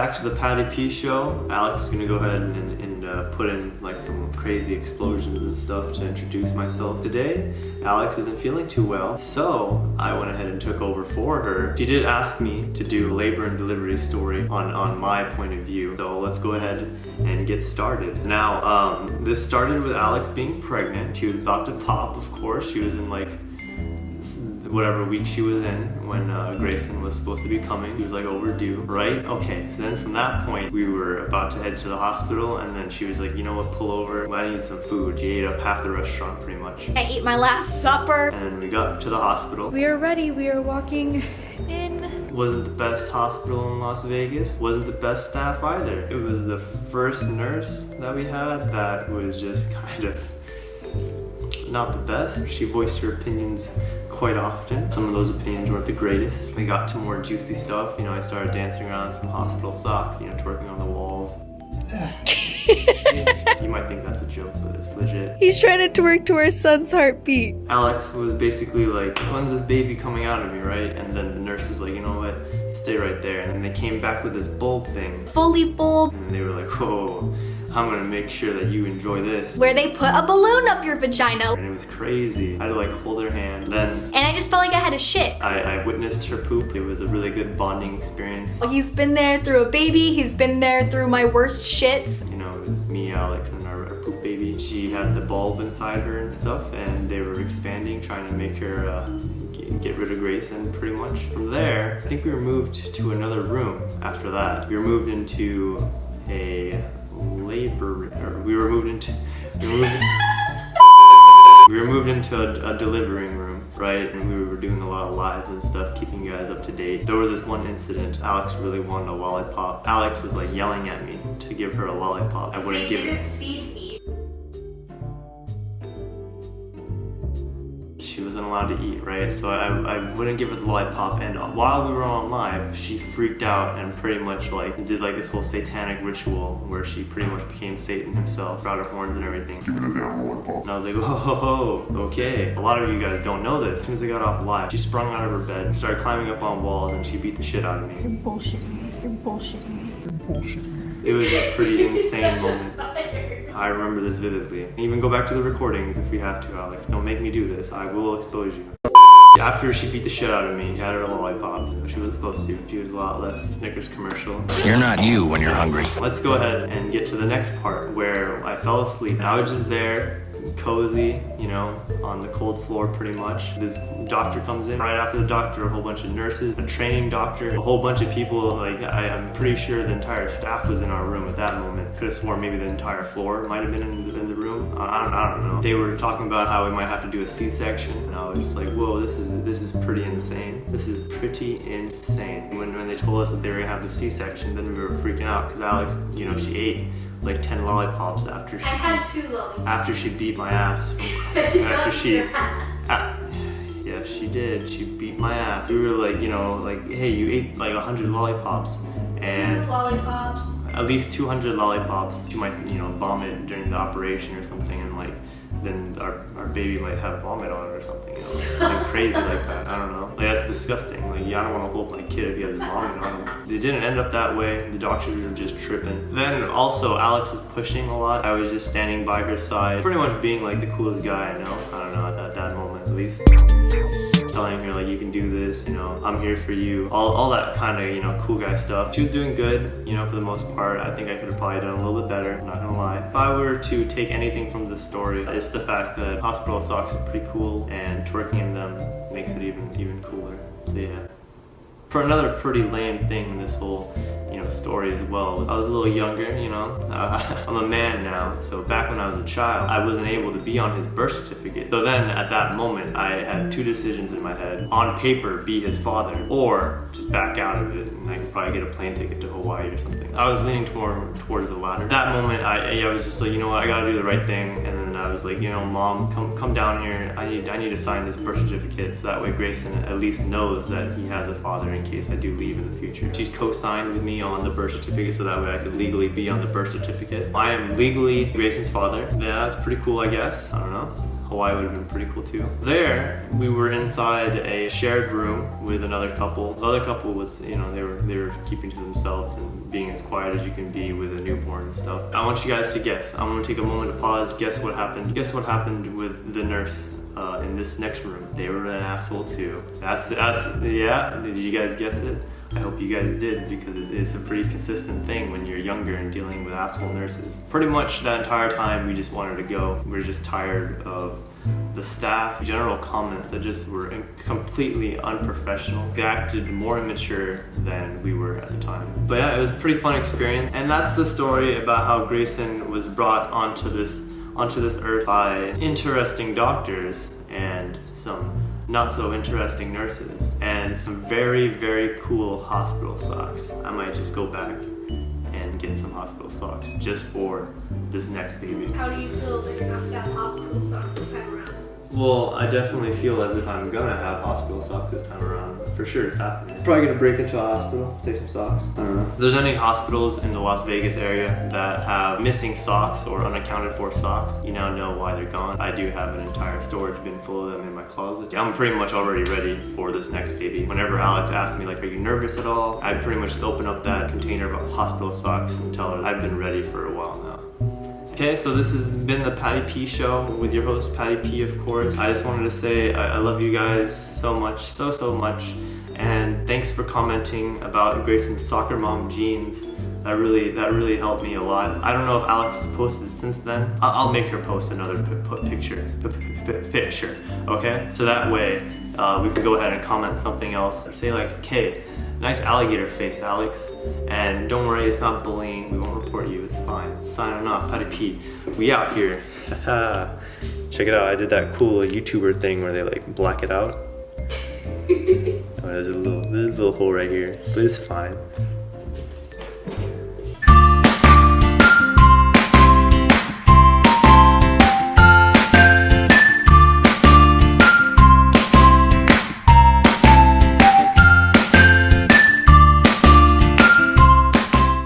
back to the Patty P show. Alex is gonna go ahead and put in like some crazy explosions and stuff to introduce myself. Today, Alex isn't feeling too well, so I went ahead and took over for her. She did ask me to do a labor and delivery story on my point of view, so let's go ahead and get started. Now, this started with Alex being pregnant. She was about to pop, of course. She was in like whatever week she was in when Grayson was supposed to be coming. He was like overdue, right? Okay, so then from that point, we were about to head to the hospital, and then she was like, you know what, pull over, I need some food. She ate up half the restaurant pretty much. I ate my last supper. And then we got to the hospital. We are ready, we are walking in. Wasn't the best hospital in Las Vegas. Wasn't the best staff either. It was the first nurse that we had that was just kind of not the best. She voiced her opinions quite often. Some of those opinions weren't the greatest. We got to more juicy stuff. You know, I started dancing around in some hospital socks, you know, twerking on the walls. You might think that's a joke, but it's legit. He's trying to twerk to our son's heartbeat. Alex was basically like, when's this baby coming out of me, right? And then the nurse was like, you know what, stay right there. And then they came back with this bulb thing. Fully bulb. And they were like, whoa, I'm gonna make sure that you enjoy this. Where they put a balloon up your vagina. And it was crazy. I had to like hold her hand. Then and I just felt like I had a shit. I witnessed her poop. It was a really good bonding experience. He's been there through a baby. He's been there through my worst shits. You know, it was me, Alex, and our poop baby. She had the bulb inside her and stuff, and they were expanding, trying to make her get rid of Grayson pretty much. From there, I think we were moved to another room after that. We were moved into a we were moved into a delivering room, right? And we were doing a lot of lives and stuff, keeping you guys up to date. There was this one incident. Alex really wanted a lollipop. Alex was like yelling at me to give her a lollipop. I wouldn't give it. Feed me. She wasn't allowed to eat, right? So I wouldn't give her the lollipop, and while we were on live, she freaked out and pretty much like did like this whole satanic ritual where she pretty much became Satan himself, brought her horns and everything. Give me the damn lollipop. And I was like, oh, okay. A lot of you guys don't know this. As soon as I got off live, she sprung out of her bed, started climbing up on walls, and she beat the shit out of me. You're bullshitting. You're bullshitting. You're bullshitting. It was a pretty insane moment. I remember this vividly. Even go back to the recordings if we have to, Alex. Don't make me do this. I will expose you. After she beat the shit out of me, she had her a lollipop. She wasn't supposed to. She was a lot less Snickers commercial. You're not you when you're hungry. Let's go ahead and get to the next part where I fell asleep. I was just there, cozy, you know, on the cold floor pretty much. This doctor comes in. Right after the doctor, a whole bunch of nurses, a training doctor, a whole bunch of people. Like, I'm pretty sure the entire staff was in our room at that moment. Could have sworn maybe the entire floor might have been in the room. I don't know. They were talking about how we might have to do a C-section, and I was just like, whoa, this is pretty insane. This is pretty insane. When they told us that they were gonna have the C-section, then we were freaking out because Alex, you know, she ate like 10 lollipops after she I had 2 lollipops. After she beat my ass. Yeah, she did. She beat my ass. We were like, you know, like, hey, you ate like 100 lollipops. And 2 lollipops. At least 200 lollipops. She might, you know, vomit during the operation or something, and like, then our baby might have vomit on it or something, you know, something crazy like that. I don't know. Like, that's disgusting. Like, yeah, I don't want to hold my kid if he has vomit on him. It didn't end up that way. The doctors were just tripping. Then also, Alex was pushing a lot. I was just standing by her side, pretty much being like the coolest guy I know. I don't know, at that moment at least. Telling her like, you can do this, you know, I'm here for you, all that kind of, you know, cool guy stuff. She was doing good, you know, for the most part. I think I could have probably done a little bit better, I'm not gonna lie. If I were to take anything from this story, it's the fact that hospital socks are pretty cool, and twerking in them makes it even cooler. So yeah. For another pretty lame thing in this whole, you know, story as well, was I was a little younger, you know. I'm a man now, so back when I was a child, I wasn't able to be on his birth certificate. So then at that moment, I had 2 decisions in my head. On paper, be his father, or just back out of it, and I could probably get a plane ticket to Hawaii or something. I was leaning towards the latter. At that moment, I was just like, you know what, I gotta do the right thing. And then I was like, you know, Mom, come down here. I need to sign this birth certificate, so that way Grayson at least knows that he has a father in case I do leave in the future. She co-signed with me on the birth certificate, so that way I could legally be on the birth certificate. I am legally Grayson's father. Yeah, that's pretty cool, I guess. I don't know. Hawaii would have been pretty cool too. There, we were inside a shared room with another couple. The other couple was, you know, they were keeping to themselves and being as quiet as you can be with a newborn and stuff. I want you guys to guess. I'm gonna take a moment to pause. Guess what happened? Guess what happened with the nurse in this next room? They were an asshole too. That's yeah. Did you guys guess it? I hope you guys did, because it's a pretty consistent thing when you're younger and dealing with asshole nurses. Pretty much that entire time we just wanted to go. We were just tired of the staff, general comments that just were completely unprofessional. They acted more immature than we were at the time. But yeah, it was a pretty fun experience. And that's the story about how Grayson was brought onto this earth by interesting doctors and some not so interesting nurses and some very, very cool hospital socks. I might just go back and get some hospital socks just for this next baby. How do you feel that you're not gonna have hospital socks this time around? Well, I definitely feel as if I'm gonna have hospital socks this time around. For sure it's happening. Probably gonna break into a hospital, take some socks. I don't know. If there's any hospitals in the Las Vegas area that have missing socks or unaccounted for socks, you now know why they're gone. I do have an entire storage bin full of them in my closet. I'm pretty much already ready for this next baby. Whenever Alex asks me like, are you nervous at all? I pretty much open up that container of hospital socks and tell her I've been ready for a while now. Okay, so this has been the Patty P Show with your host, Patty P, of course. I just wanted to say I love you guys so much, so much. And thanks for commenting about Grayson's soccer mom jeans. That really helped me a lot. I don't know if Alex has posted since then. I'll make her post another picture, okay? So that way, we can go ahead and comment something else. Say like, okay, nice alligator face, Alex. And don't worry, it's not bullying. We won't report you, it's fine. Signing off, Patty P. We out here. Check it out, I did that cool YouTuber thing where they like black it out. Oh, there's a little hole right here, but it's fine.